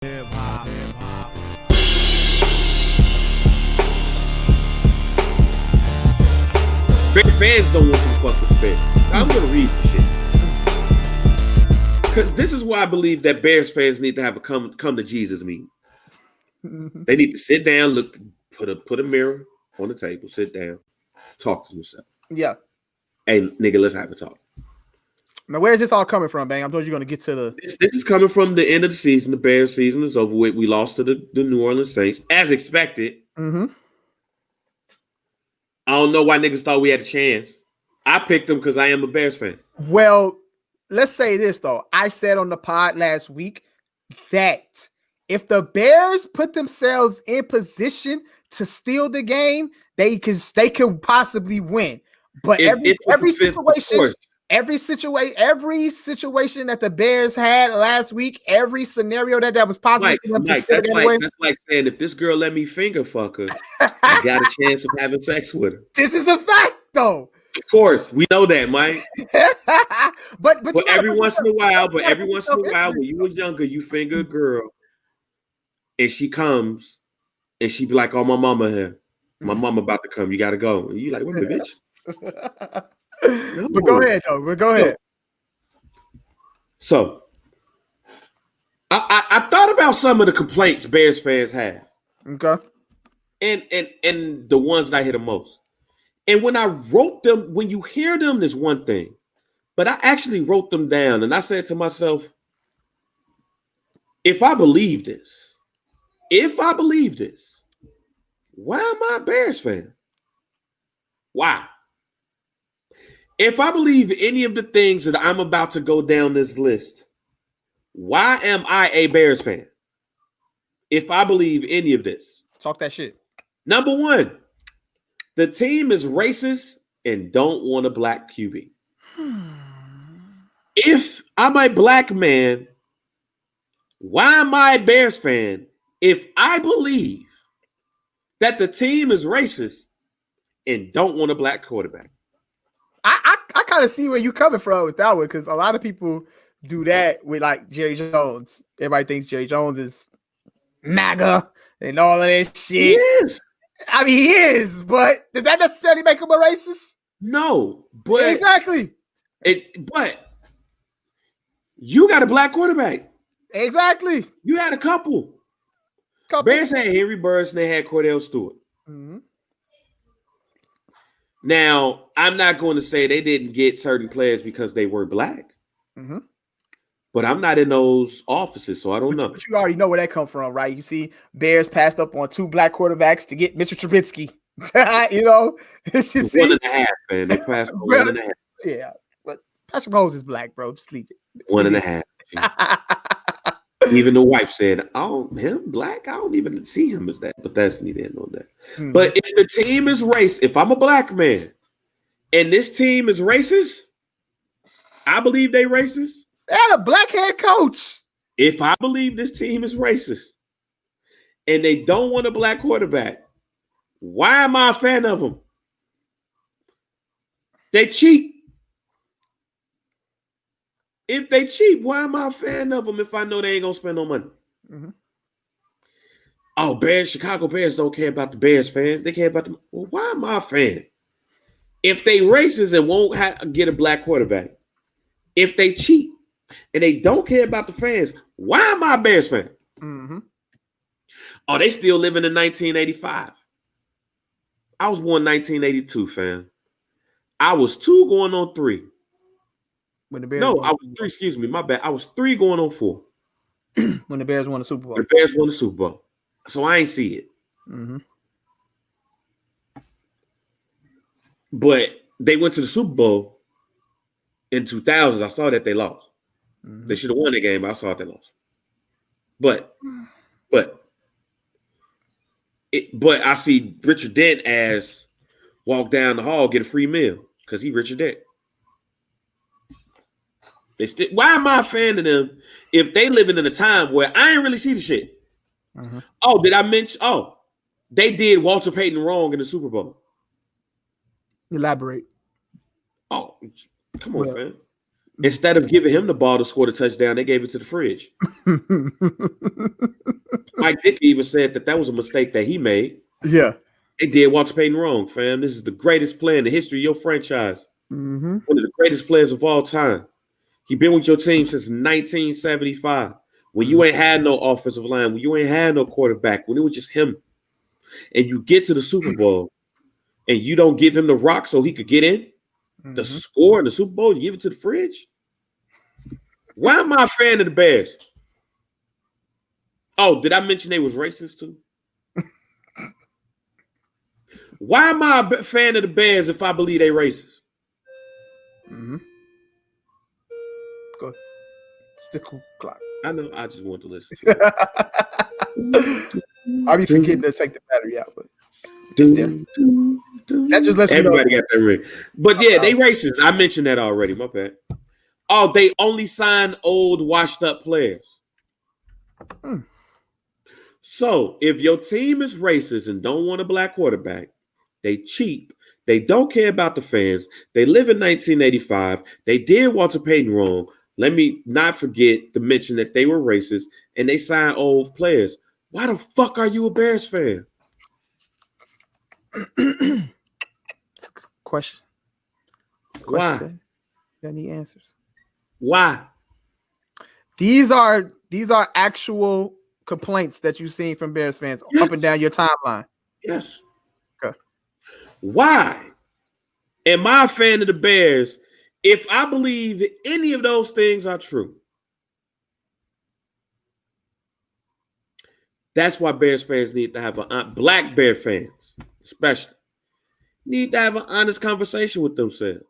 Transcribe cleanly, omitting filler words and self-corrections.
Hip hop, hip hop. Fans don't want you to fuck with the Bears. I'm gonna read the shit because this is why I believe that Bears fans need to have a come to Jesus meeting. They need to sit down, look, put a mirror on the table, sit down, talk to themselves. Yeah. Hey, nigga, let's have a talk. Now, where is this all coming from, Bang? I'm told you're going to get to the. This is coming from the end of the season. The Bears season is over with. We lost to the New Orleans Saints, as expected. Mm-hmm. I don't know why niggas thought we had a chance. I picked them because I am a Bears fan. Well, let's say this, though. I said on the pod last week that if the Bears put themselves in position to steal the game, they could possibly win. But every situation that the Bears had last week, every scenario that was possible. Mike, that's like saying if this girl let me finger fuck her, I got a chance of having sex with her. This is a fact, though. Of course, we know that, Mike. but every once in a while, when you was younger, you finger a girl, and she comes, and she be like, "Oh, my mama here. My mama about to come. You gotta go." And you like, "What, bitch?" No. But go ahead, though. But go ahead. So, I thought about some of the complaints Bears fans have. Okay. And the ones that I hear the most. And when I wrote them, when you hear them, there's one thing. But I actually wrote them down, and I said to myself, if I believe this, why am I a Bears fan? Why? If I believe any of the things that I'm about to go down this list, why am I a Bears fan? If I believe any of this. Talk that shit. Number one, the team is racist and don't want a black QB. If I'm a black man, why am I a Bears fan if I believe that the team is racist and don't want a black quarterback? I kind of see where you're coming from with that one, because a lot of people do that with like Jerry Jones. Everybody thinks Jerry Jones is MAGA and all of that shit. Yes. I mean, he is, but does that necessarily make him a racist? No, but exactly. But you got a black quarterback. Exactly. You had a couple. Bears had Henry Burris and they had Cordell Stewart. Mm-hmm. Now, I'm not going to say they didn't get certain players because they were black. Mm-hmm. But I'm not in those offices, so I don't know. But you already know where that come from, right? You see, Bears passed up on 2 black quarterbacks to get Mitchell Trubisky. You know? You 1.5, man. They passed on 1.5. Yeah. But Patrick Mahomes is black, bro. Just leave it. 1.5. Even the wife said, "Oh, him black? I don't even see him as that." But that's neither here nor there. Mm-hmm. But if the team is racist, if I'm a black man and this team is racist, I believe they racist. They had a black head coach. If I believe this team is racist and they don't want a black quarterback, why am I a fan of them? They cheat. If they cheap, why am I a fan of them if I know they ain't gonna spend no money? Mm-hmm. Oh, Chicago Bears don't care about the Bears fans. They care about them. Well, why am I a fan? If they racist and won't get a black quarterback, if they cheat and they don't care about the fans, why am I a Bears fan? Mm-hmm. Oh, they still living in 1985. I was born 1982, fam. I was 2 going on 3. When the Bears I was 3. Excuse me, my bad. I was 3 going on 4. When the Bears won the Super Bowl. The Bears won the Super Bowl. So I ain't see it. Mm-hmm. But they went to the Super Bowl in 2000. I saw that they lost. Mm-hmm. They should have won the game, but I saw they lost. But I see Richard Dent as walk down the hall, get a free meal because he Richard Dent. Why am I a fan of them if they living in a time where I ain't really see the shit? Mm-hmm. Oh, did I mention? Oh, they did Walter Payton wrong in the Super Bowl. Elaborate. Oh, come on, fam. Instead of giving him the ball to score the touchdown, they gave it to the fridge. Mike Dickey even said that was a mistake that he made. Yeah. They did Walter Payton wrong, fam. This is the greatest player in the history of your franchise. Mm-hmm. One of the greatest players of all time. He been with your team since 1975. When you ain't had no offensive line, when you ain't had no quarterback, when it was just him. And you get to the Super Bowl and you don't give him the rock so he could get in the score in the Super Bowl, you give it to the fridge. Why am I a fan of the Bears? Oh, did I mention they was racist too? Why am I a fan of the Bears if I believe they racist? Mm-hmm. Go. It's the cool clock. I know. I just want to listen to it. I'll be forgetting to take the battery out, but that just lets everybody got that ring. But yeah, they racist. I mentioned that already. My bad. Oh, they only sign old, washed-up players. So if your team is racist and don't want a black quarterback, they cheap. They don't care about the fans. They live in 1985. They did Walter Payton wrong. Let me not forget to mention that they were racist and they signed old players. Why the fuck are you a Bears fan? Question. Why? You need answers. Why? These are actual complaints that you've seen from Bears fans up and down your timeline. Yes. Okay. Why am I a fan of the Bears if I believe any of those things are true? That's why Bears fans need to have black Bear fans, especially, need to have an honest conversation with themselves.